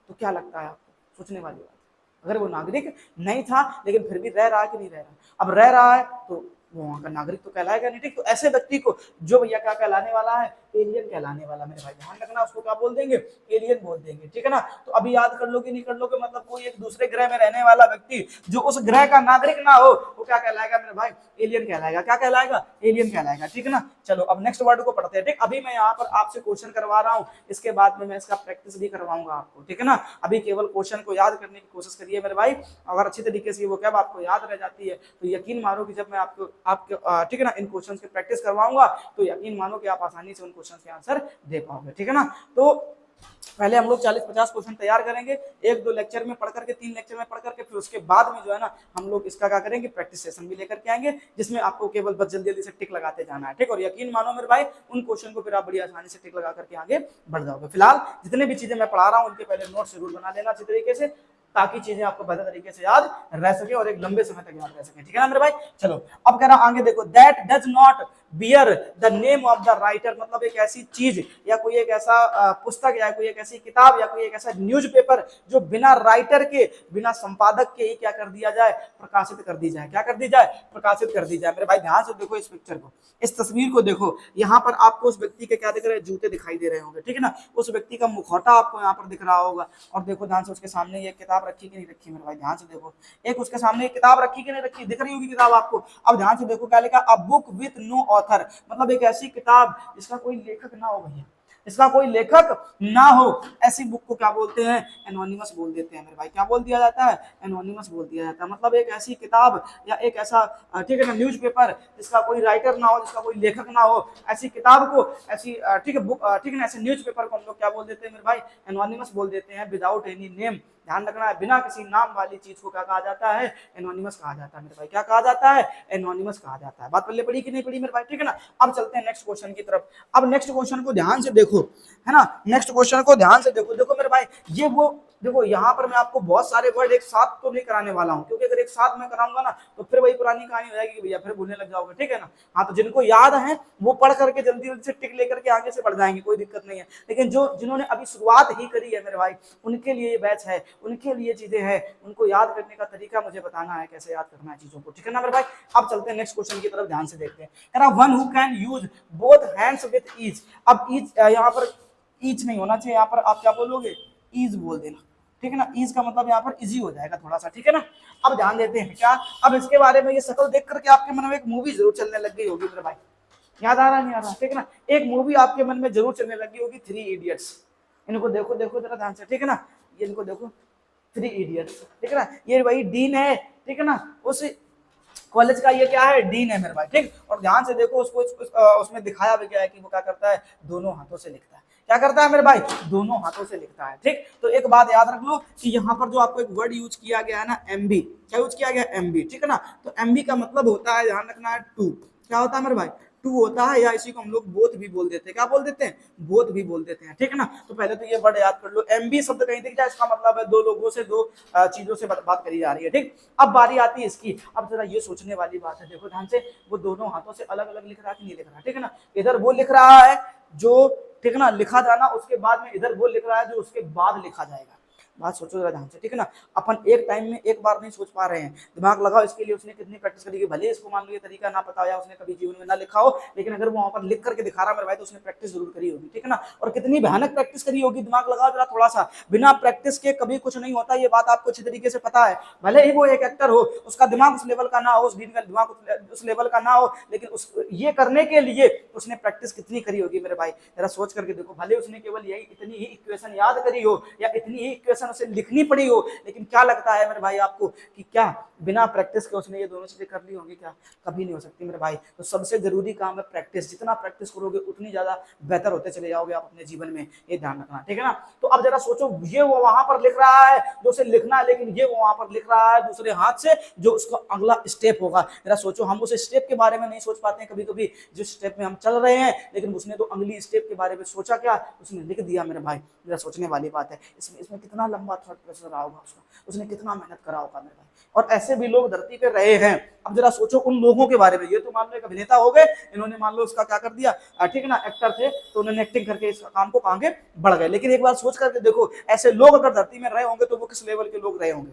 तो क्या लगता है आपको? सोचने वाली बात। अगर वो नागरिक नहीं था लेकिन फिर भी रह रहा है कि नहीं रह रहा, अब रह रहा है, तो वो वहां का नागरिक तो कहलाएगा नहीं, ठीक। तो ऐसे व्यक्ति को जो भैया क्या कहलाने वाला है? एलियन कहलाने वाला मेरे भाई, ध्यान रखना, उसको क्या बोल देंगे? एलियन बोल देंगे, ठीक है ना। तो अभी याद कर लो कि नहीं कर लो, मतलब कोई एक दूसरे ग्रह में रहने वाला व्यक्ति जो उस ग्रह का नागरिक ना हो, वो क्या कहलाएगा मेरे भाई? एलियन कहलाएगा। क्या कहलाएगा? एलियन कहलाएगा, ठीक है ना। चलो अब नेक्स्ट वर्ड को पढ़ते हैं, ठीक। अभी मैं यहाँ पर आपसे क्वेश्चन करवा रहा हूँ, इसके बाद में मैं इसका प्रैक्टिस भी करवाऊंगा आपको, ठीक है ना। अभी केवल क्वेश्चन को याद करने की कोशिश करिए मेरे भाई। अगर अच्छी तरीके से वो क्या आपको याद रह जाती है, तो यकीन मानो कि जब मैं आपको ठीक है ना, इन क्वेश्चन की प्रैक्टिस करवाऊंगा, तो यकीन मानो कि आप आसानी से उन क्वेश्चन के आंसर दे पाओगे, ठीक है ना। तो पहले हम लोग 40-50 क्वेश्चन तैयार करेंगे, 1-2 लेक्चर में पढ़ करके, 3 लेक्चर में पढ़ करके, फिर उसके बाद में जो है ना, हम लोग इसका क्या करेंगे, प्रैक्टिस सेशन भी लेकर के आएंगे, जिसमें आपको केवल बस जल्दी जल्दी से टिक लगाते जाना है, ठीक। और यकीन मानो मेरे भाई, उन क्वेश्चन को फिर आप बड़ी आसानी से टिक लगा करके आगे बढ़ जाओगे। फिलहाल जितने भी चीजें मैं पढ़ा रहा हूँ, उनके पहले नोट जरूर बना लेना अच्छी तरीके से, ताकि चीजें आपको बेहतर तरीके से याद रह सके और एक लंबे समय तक याद रह सके, ठीक है ना मेरे भाई। चलो अब कह रहा आगे देखो, that does not bear the name of the writer, मतलब एक ऐसी चीज या कोई एक ऐसा पुस्तक या कोई एक ऐसी किताब या कोई एक ऐसा न्यूज़पेपर जो बिना राइटर के, बिना संपादक के ही क्या कर दिया जाए, प्रकाशित कर दी जाए। क्या कर दी जाए? प्रकाशित कर दी जाए। मेरे भाई ध्यान से देखो इस पिक्चर को, इस तस्वीर को देखो। यहाँ पर आपको उस व्यक्ति के क्या दिख रहे हैं? जूते दिखाई दे रहे होंगे, ठीक है ना। उस व्यक्ति का मुखौटा आपको यहाँ पर दिख रहा होगा। और देखो ध्यान से, उसके सामने ये किताब रखी कि नहीं रखी मेरे भाई? ध्यान से देखो, एक उसके सामने एक किताब रखी कि नहीं रखी? दिख रही होगी किताब आपको। अब ध्यान से देखो क्या लिखा, a book with no author, मतलब एक ऐसी किताब जिसका कोई लेखक ना हो भैया, इसका कोई लेखक ना हो, ऐसी बुक को क्या बोलते हैं? एनोनिमस बोल देते हैं मेरे भाई। क्या बोल दिया जाता है? एनोनिमस बोल दिया जाता है। मतलब एक ऐसी किताब या एक ऐसा ठीक है ना, न्यूज़पेपर जिसका कोई राइटर ना हो, जिसका कोई लेखक ना हो, ऐसी किताब को, ऐसी ठीक है बुक, ठीक है ना, ऐसे न्यूज़पेपर को हम लोग क्या बोल देते हैं मेरे भाई? एनोनिमस बोल देते हैं, विदाउट एनी नेम। ध्यान रखना है, बिना किसी नाम वाली चीज को क्या कहा जाता है? एनोनिमस कहा जाता है मेरे भाई। क्या कहा जाता है? एनोनिमस कहा जाता है। बात पल्ले पड़ी कि नहीं पड़ी मेरे भाई? ठीक है ना। अब चलते हैं नेक्स्ट क्वेश्चन की तरफ। अब नेक्स्ट क्वेश्चन को ध्यान से देखो, है ना, नेक्स्ट क्वेश्चन को ध्यान से देखो। देखो मेरे भाई, ये वो देखो, यहाँ पर मैं आपको बहुत सारे वर्ड एक साथ तो नहीं कराने वाला हूँ, क्योंकि अगर एक साथ मैं कराऊंगा ना, तो फिर वही पुरानी कहानी हो जाएगी कि भैया फिर भूलने लग जाओगे, ठीक है ना। हाँ, तो जिनको याद है वो पढ़ करके जल्दी जल्दी से टिक लेकर के आगे से बढ़ जाएंगे, कोई दिक्कत नहीं है। लेकिन जो जिन्होंने अभी शुरुआत ही करी है मेरे भाई, उनके लिए ये बैच है, उनके लिए चीजें हैं, उनको याद करने का तरीका मुझे बताना है, कैसे याद करना है चीजों को, ठीक है ना मेरे भाई। अब चलते हैं नेक्स्ट क्वेश्चन की तरफ, ध्यान से देखते हैं। One who can use both hands with ease. अब ईज यहाँ पर ईज नहीं होना चाहिए, यहाँ पर आप क्या बोलोगे? ईज बोल देना, ठीक है ना। ईज का मतलब यहाँ पर इजी हो जाएगा थोड़ा सा, ठीक है ना। अब ध्यान देते हैं क्या, अब इसके बारे में ये शक्ल देख करके आपके मन में एक मूवी जरूर चलने लग गई होगी मेरे भाई। याद आ रहा नहीं आ रहा? ठीक है ना, एक मूवी आपके मन में जरूर चलने लगी होगी, 3 इडियट्स। इनको देखो देखो जरा ध्यान से, ठीक है ना, ये इनको देखो, 3 इडियट्स, ठीक है ना। ये भाई डीन है, ठीक है ना, उस कॉलेज का ये क्या है? डीन है मेरे भाई, ठीक। और ध्यान से देखो उसको उसमें दिखाया भी गया है कि वो क्या करता है? दोनों हाथों से लिखता है। क्या करता है मेरे भाई, दोनों हाथों से लिखता है। ठीक, तो एक बात याद रख लो कि यहाँ पर जो आपको एक वर्ड यूज किया गया है ना, एमबी, क्या यूज किया गया, एमबी, ठीक है ना। तो एमबी का मतलब होता है, ध्यान रखना है, टू। क्या होता है मेरे भाई, टू होता है, या इसी को हम लोग बोथ भी बोल देते हैं। क्या बोल देते हैं, बोथ भी बोल देते हैं, ठीक है ना। तो पहले तो ये वर्ड याद कर लो, एमबी शब्द कहीं दिख जाए, इसका मतलब है दो लोगों से, दो चीजों से बात करी जा रही है। ठीक, अब बारी आती है इसकी। अब जरा ये सोचने वाली बात है, देखो ध्यान से, वो दोनों हाथों से अलग अलग लिख रहा है कि नहीं लिख रहा, ठीक है ना। इधर वो लिख रहा है जो, ठीक है ना, लिखा जाना, उसके बाद में इधर वो लिख रहा है जो उसके बाद लिखा जाएगा। बात सोचो जरा ध्यान से, ठीक है ना। अपन एक टाइम में एक बार नहीं सोच पा रहे हैं, दिमाग लगाओ इसके लिए उसने कितनी प्रैक्टिस करी। भले इसको मान लो ये तरीका ना पता हो या उसने कभी जीवन में ना लिखा हो, लेकिन अगर वो वहां पर लिख करके दिखा रहा है मेरे भाई, तो उसने प्रैक्टिस जरूर करी होगी, ठीक है ना। और कितनी भयानक प्रैक्टिस करी होगी, दिमाग लगाओ जरा थोड़ा सा। बिना प्रैक्टिस के कभी कुछ नहीं होता, ये बात आपको अच्छी तरीके से पता है। भले ही वो एक एक्टर हो, उसका दिमाग उस लेवल का ना हो, उस ढीन का दिमाग उस लेवल का ना हो, लेकिन उस ये करने के लिए उसने प्रैक्टिस कितनी करी होगी मेरे भाई, जरा सोच करके देखो। भले उसने केवल यही इतनी ही इक्वेशन याद करी हो, या इतनी ही इक्वेशन उसे लिखनी पड़ी हो, लेकिन क्या लगता है मेरे भाई आपको कि क्या बिना प्रैक्टिस के उसने ये दोनों चीजें कर ली होंगी? क्या कभी नहीं हो सकती मेरे भाई। तो सबसे जरूरी काम है प्रैक्टिस। जितना प्रैक्टिस करोगे उतनी ज्यादा बेहतर होते चले जाओगे आप अपने जीवन में, ये ध्यान रखना, ठीक है ना। तो अब जरा सोचो, ये वो वहां पर लिख रहा है जो उसे लिखना है, लेकिन ये वो वहां पर लिख रहा है दूसरे हाथ से जो उसका अगला स्टेप होगा। जरा सोचो, हम उस स्टेप के बारे में नहीं सोच पाते हैं कभी कभी, जिस स्टेप में हम चल रहे हैं, लेकिन उसने तो अगली स्टेप के बारे में सोचा, क्या उसने लिख दिया मेरे भाई। जरा सोचने वाली बात है। इसमें कितना लंबा थॉट प्रोसेस रहा होगा उसका, उसने कितना मेहनत करा होगा मेरे भाई। और ऐसे भी लोग धरती पे रहे हैं। अब जरा सोचो उन लोगों के बारे में। ये तो मान लो एक अभिनेता हो गए, इन्होंने मान लो उसका क्या कर दिया, ठीक है ना, एक्टर थे तो उन्होंने एक्टिंग करके इस काम को आगे बढ़ गए। लेकिन एक बार सोच करके देखो, ऐसे लोग अगर धरती में रहे होंगे तो वो किस लेवल के लोग रहे होंगे,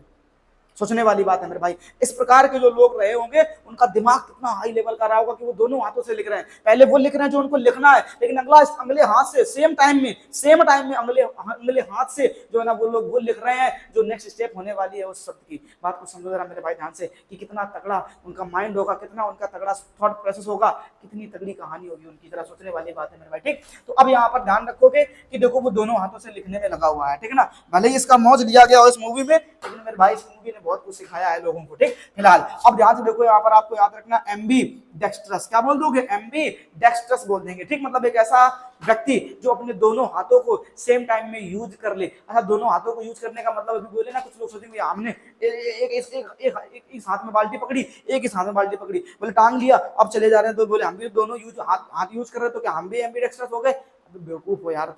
सोचने वाली बात है मेरे भाई। इस प्रकार के जो लोग रहे होंगे, उनका दिमाग कितना हाई लेवल का रहा होगा कि वो दोनों हाथों से लिख रहे हैं। पहले वो लिख रहे हैं जो उनको लिखना है, लेकिन अगले हाथ से सेम टाइम में अगले हाथ से जो है ना, वो लोग वो लिख रहे हैं जो नेक्स्ट स्टेप होने वाली है उस शब्द की। बात को समझो जरा मेरे भाई ध्यान से, कि कितना तगड़ा उनका माइंड होगा, कितना उनका तगड़ा थॉट प्रोसेस होगा, कितनी तगड़ी कहानी होगी उनकी। जरा सोचने वाली बात है मेरे भाई। ठीक, तो अब यहाँ पर ध्यान रखोगे कि देखो वो दोनों हाथों से लिखने में लगा हुआ है, ठीक है ना। भले ही इसका मौज लिया गया हो इस मूवी में, लेकिन मेरे भाई इस मूवी ने बहुत कुछ सिखाया है लोगों को। ठीक, फिलहाल अब ध्यान से देखो, यहाँ पर आपको याद रखना, एम्बी डेक्स्ट्रस। क्या बोल दोगे, एम्बी डेक्स्ट्रस बोल देंगे। ठीक, मतलब एक ऐसा व्यक्ति जो अपने दोनों हाथों को सेम टाइम में यूज कर ले। अच्छा, दोनों हाथों को यूज करने का मतलब अभी बोले ना, कुछ लोग सोचेंगे हमने एक इस हाथ में बाल्टी पकड़ी, एक इस हाथ में बाल्टी पकड़ी, बोले टांग लिया, अब चले जा रहे हैं, तो बोले हम भी दोनों हाथ यूज कर रहे हैं, तो क्या हम भी एम्बी डेक्स्ट्रस हो गए? बेवकूफ हो यार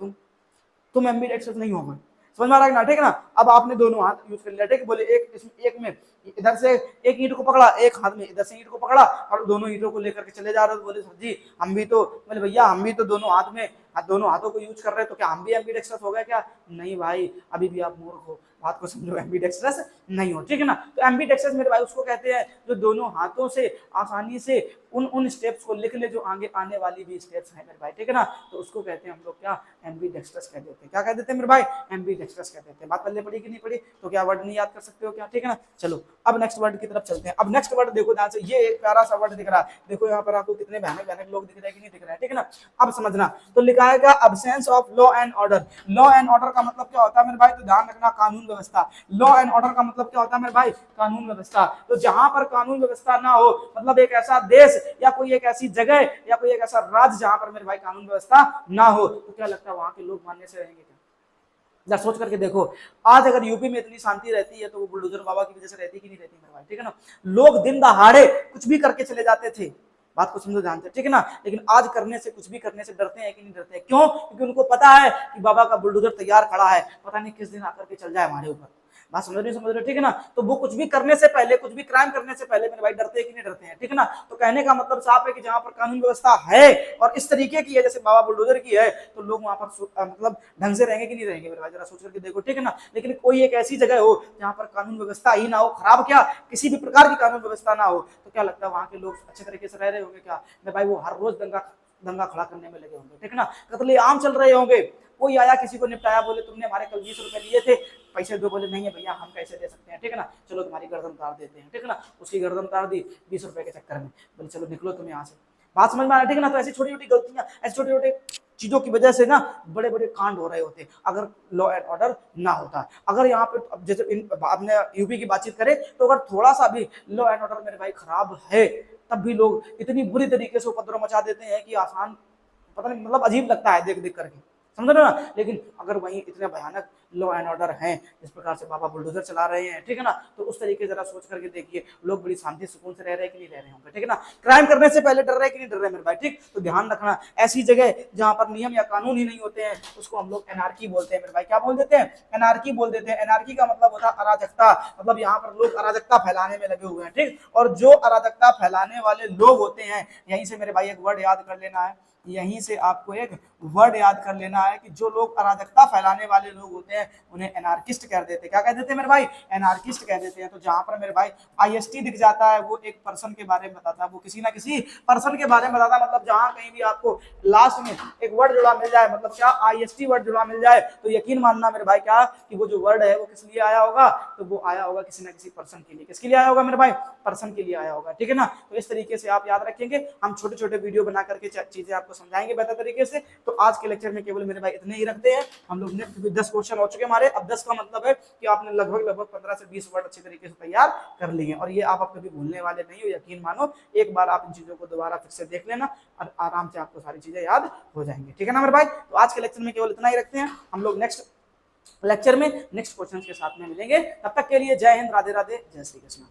तुम एम्बी डेक्स्ट्रस नहीं हो गए, समझ में आ रहा है ना, ठीक है ना। अब आपने दोनों हाथ यूज कर लिया, ठीक, बोले एक में इधर से एक ईंट को पकड़ा, एक हाथ में इधर से ईंट को पकड़ा, और दोनों ईंटों को लेकर के चले जा रहे हो। बोले सर जी हम भी तो, बोले भैया हम भी तो दोनों हाथों को यूज कर रहे हैं, तो क्या हम भी एम्बीडेक्स्ट्रस हो गए क्या? नहीं भाई, अभी भी आप मूर्ख हो, बात को समझो, एम्बीडेक्स्ट्रस नहीं हो, ठीक है ना। तो एम्बीडेक्स्ट्रस मेरे भाई उसको कहते हैं जो दोनों हाथों से आसानी से उन स्टेप्स को लिख ले जो आगे आने वाली भी स्टेप्स हैं मेरे भाई, ठीक है ना। तो उसको कहते हैं हम लोग क्या, एम्बीडेक्स्ट्रस कह देते हैं। क्या कह देते हैं मेरे भाई, एम्बीडेक्स्ट्रस कह देते हैं। बात पहले पढ़ी कि नहीं पढ़ी? तो क्या वर्ड नहीं याद कर सकते हो क्या, ठीक है ना। चलो अब नेक्स्ट वर्ड की तरफ चलते हैं। अब नेक्स्ट वर्ड देखो ध्यान से, ये एक प्यारा सा वर्ड दिख रहा है, देखो यहाँ पर आपको कितने भयानक लोग दिख रहे हैं कि नहीं दिख रहे हैं, ठीक है ना। अब समझना, तो लिखा है क्या, absence of law and order. Law and order का मतलब क्या होता है मेरे भाई, तो ध्यान रखना, कानून व्यवस्था। लॉ एंड ऑर्डर का मतलब क्या होता है मेरे भाई, कानून व्यवस्था। तो जहां पर कानून व्यवस्था ना हो, मतलब एक ऐसा देश या कोई एक ऐसी जगह या कोई एक ऐसा राज्य जहां पर मेरे भाई कानून व्यवस्था ना हो, तो क्या लगता है वहां के लोग मानने से रहेंगे क्या? जरा सोच करके देखो, आज अगर यूपी में इतनी शांति रहती है तो वो बुलडोजर बाबा की वजह से रहती कि नहीं रहती मेरे भाई, ठीक है ना। लोग दिन दहाड़े कुछ भी करके चले जाते थे, बात को समझो ध्यान से, ठीक है ना। लेकिन आज कुछ भी करने से डरते हैं कि नहीं डरते? क्यों? क्योंकि उनको पता है कि बाबा का बुलडोजर तैयार खड़ा है, पता नहीं किस दिन आकर के चल जाए हमारे ऊपर। बात समझ रहे, ठीक है ना। तो वो कुछ भी करने से पहले, कुछ भी क्राइम करने से पहले मेरे भाई डरते हैं कि नहीं डरते हैं, ठीक है ना। तो कहने का मतलब साफ है कि जहां पर कानून व्यवस्था है और इस तरीके की है जैसे बाबा बुलडोजर की है, तो लोग वहां पर मतलब ढंग से रहेंगे कि नहीं रहेंगे मेरे भाई, जरा सोच करके देखो, ठीक है ना। लेकिन कोई एक ऐसी जगह हो जहां पर कानून व्यवस्था ही ना हो, खराब क्या, किसी भी प्रकार की कानून व्यवस्था ना हो, तो क्या लगता है वहां के लोग अच्छे तरीके से रह रहे होंगे क्या मेरे भाई? वो हर रोज दंगा खड़ा करने में लगे होंगे, ठीक है ना। कत्लेआम चल रहे होंगे, कोई आया किसी को निपटाया, बोले तुमने हमारे कल 20 रुपए लिए थे, पैसे दो, बोले नहीं है भैया हम कैसे दे सकते हैं, ठीक है ना, चलो तुम्हारी गर्दन उतार देते हैं, ठीक है ना। उसकी गर्दन उतार दी 20 रुपए के चक्कर में, बोले चलो निकलो तुम यहाँ से। बात समझ में आ रहा है, ठीक है ना। तो ऐसी छोटी छोटी गलतियां, ऐसी छोटे छोटे चीजों की वजह से ना बड़े बड़े कांड हो रहे होते अगर लॉ एंड ऑर्डर ना होता। अगर यहाँ पे जैसे आपने यूपी की बातचीत करें, तो अगर थोड़ा सा भी लॉ एंड ऑर्डर मेरे भाई खराब है, तब भी लोग इतनी बुरी तरीके से उपद्रव मचा देते हैं कि आसान, पता नहीं, मतलब अजीब लगता है देख देख करके, समझ रहे हो ना। लेकिन अगर वहीं इतने भयानक लॉ एंड ऑर्डर हैं, जिस प्रकार से बाबा बुलडोजर चला रहे हैं, ठीक है ना, तो उस तरीके जरा सोच करके देखिए, लोग बड़ी शांति सुकून से रह रहे हैं कि नहीं रह रहे होंगे, ठीक है ना। क्राइम करने से पहले डर रहे कि नहीं डर रहे मेरे भाई, ठीक। तो ध्यान रखना, ऐसी जगह जहां पर नियम या कानून ही नहीं होते हैं, उसको हम लोग एनार्की बोलते हैं मेरे भाई। क्या बोल देते हैं? एनार्की बोल देते हैं। एनार्की का मतलब होता है अराजकता, मतलब यहाँ पर लोग अराजकता फैलाने में लगे हुए हैं, ठीक। और जो अराजकता फैलाने वाले लोग होते हैं, यहीं से मेरे भाई एक वर्ड याद कर लेना है, यहीं से आपको एक वर्ड याद कर लेना है कि जो लोग अराजकता फैलाने वाले लोग होते हैं, उन्हें एनार्किस्ट कह देते हैं। क्या कह देते हैं मेरे भाई? एनार्किस्ट कह देते हैं। तो जहां पर मेरे भाई आईएसटी दिख जाता है, वो एक पर्सन के बारे में बताता है, वो किसी ना किसी पर्सन के बारे में बताता है। मतलब जहां कहीं भी आपको लास्ट में एक वर्ड जुड़ा मिल जाए, मतलब क्या आईएसटी वर्ड जुड़ा मिल जाए, तो यकीन मानना मेरे भाई क्या कि वो जो वर्ड है वो किस लिए आया होगा, तो वो आया होगा किसी ना किसी पर्सन के लिए। किसके लिए आया होगा मेरे भाई? पर्सन के लिए आया होगा, ठीक है ना। तो इस तरीके से आप याद रखेंगे, हम छोटे छोटे वीडियो बना करके चीजें आपको समझाएंगे बेहतर तरीके से। तो आज के लेक्चर में केवल मेरे भाई इतने ही रखते हैं हम लोग ने, क्योंकि 10 क्वेश्चन हो चुके हमारे। अब 10 का मतलब है कि आपने लगभग 15 से 20 वर्ड अच्छी तरीके से तैयार कर लिए, और ये आप कभी भूलने वाले नहीं हो, यकीन मानो। एक बार आप इन चीजों को दोबारा फिर से देख लेना और आराम से आपको सारी चीजें याद हो जाएंगी, ठीक है ना मेरे भाई। तो आज के लेक्चर में केवल इतना ही रखते हैं, हम लोग नेक्स्ट लेक्चर में नेक्स्ट क्वेश्चन के साथ में मिलेंगे। तब तक के लिए जय हिंद, राधे राधे, जय श्री कृष्ण।